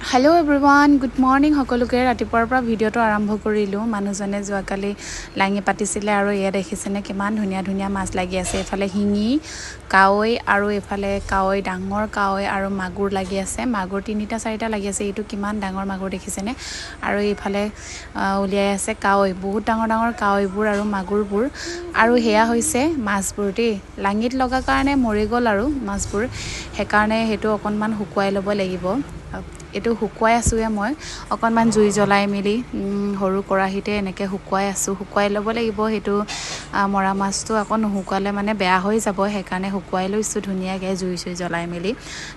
Hello everyone, good morning. সকলোকে ৰাতিপুৱাৰ পৰা ভিডিওটো আৰম্ভ কৰিলো। মানুহজনে যোৱাকালি লাঙি পাতিছিলে আৰু এয়া দেখিছেনে কিমান ধুনীয়া ধুনীয়া মাছ লাগি আছে। এফালে হিঙি, কাৱৈ আৰু এফালে কাৱৈ ডাঙৰ কাৱৈ আৰু মাগুৰ লাগি আছে। মাগুৰ 3টা 4টা লাগি আছে। এইটো কিমান ডাঙৰ মাগুৰ দেখিছেনে? আৰু এইফালে উলিয়াই আছে কাৱৈ, বহুত ডাঙৰ ডাঙৰ কাৱৈবোৰ আৰু মাগুৰবোৰ। আৰু হেয়া হৈছে মাছবোৰ দেই। লাঙিত লগা কাৰণে মৰি গ'ল আৰু মাছবোৰ। হেকাৰণে হেতু অকনমান শুকুৱাই ল'ব লাগিব। এটো শুকুৱাই আছোয়ে মই অকনমান জুই জ্বলাই মেলি হৰু কৰাহিতে এনেকে শুকুৱাই ল'ব লাগিব হেতু মৰা মাছটো আকৌ নুশুকালে মানে বেয়া হৈ যাব হেকাৰণে শুকুৱাই লৈছো ধুনীয়াকে জুই জ্বলাই মেলি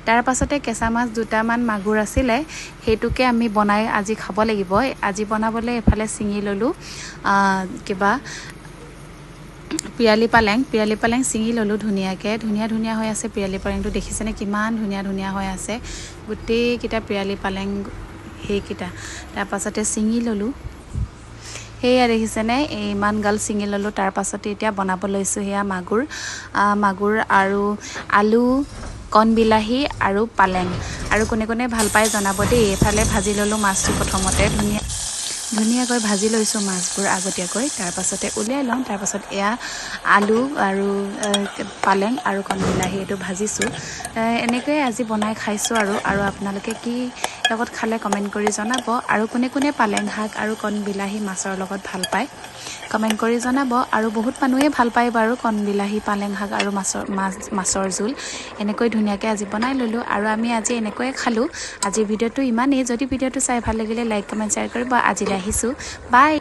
তাৰ পাছতে কেঁচা মাছ দুটামান মাগুৰ আছিলে হেতুকে আমি বনাই আজি খাব লাগিব আজি বনাবলে এফালে চিঙি ললো কিবা পিয়ালি পালেং চিঙি ললো ধুনীয়াকে ধুনীয়া হৈ আছে পিয়ালি পালেংটো দেখিছেনে কিমান ধুনীয়া হৈ আছে গুটেই কিটা পিয়ালি পালেং হেকিটা তাৰ পাছতে চিঙি ললো হেয়া দেখিছেনে ইমান গাল চিঙি ললো তাৰ পাছতে এতিয়া বনাব লৈছো হেয়া মাগুৰ আৰু আলু কণ বিলাহী আৰু পালেং আৰু কোনে ভাল পায় জনাব দেই এফালে ভাজি ললো মাছটো প্ৰথমতে ধুনীয়াকৈ ভাজি লৈছো মাছবোৰ আগতীয়াকৈ তাৰ পাছতে উলিয়াই লওঁ তাৰ পাছত এয়া আলু আৰু পালেং আৰু কণ বিলাহী এটো ভাজিছো এনেকৈ আজি বনাই খাইছো আৰু আপোনালোকে কি লগত খালে কমেন্ট কৰি জনাব আৰু কোনে পালেং শাক আৰু কণ বিলাহী মাছৰ লগত ভাল পায় কমেন্ট কৰি জনাব আৰু বহুত মানুহে ভাল পায় বাৰু কণ বিলাহী পালেং শাক আৰু মাছৰ জোল এনেকৈ ধুনীয়াকৈ আজি বনাই ললো আৰু আমি আজি এনেকৈ খালো আজি ভিডিওটো ইমানেই যদি ভিডিওটো চাই ভাল লাগিলে লাইক কমেন্ট শ্বেয়াৰ কৰিব আজিলৈ আহিছো বাই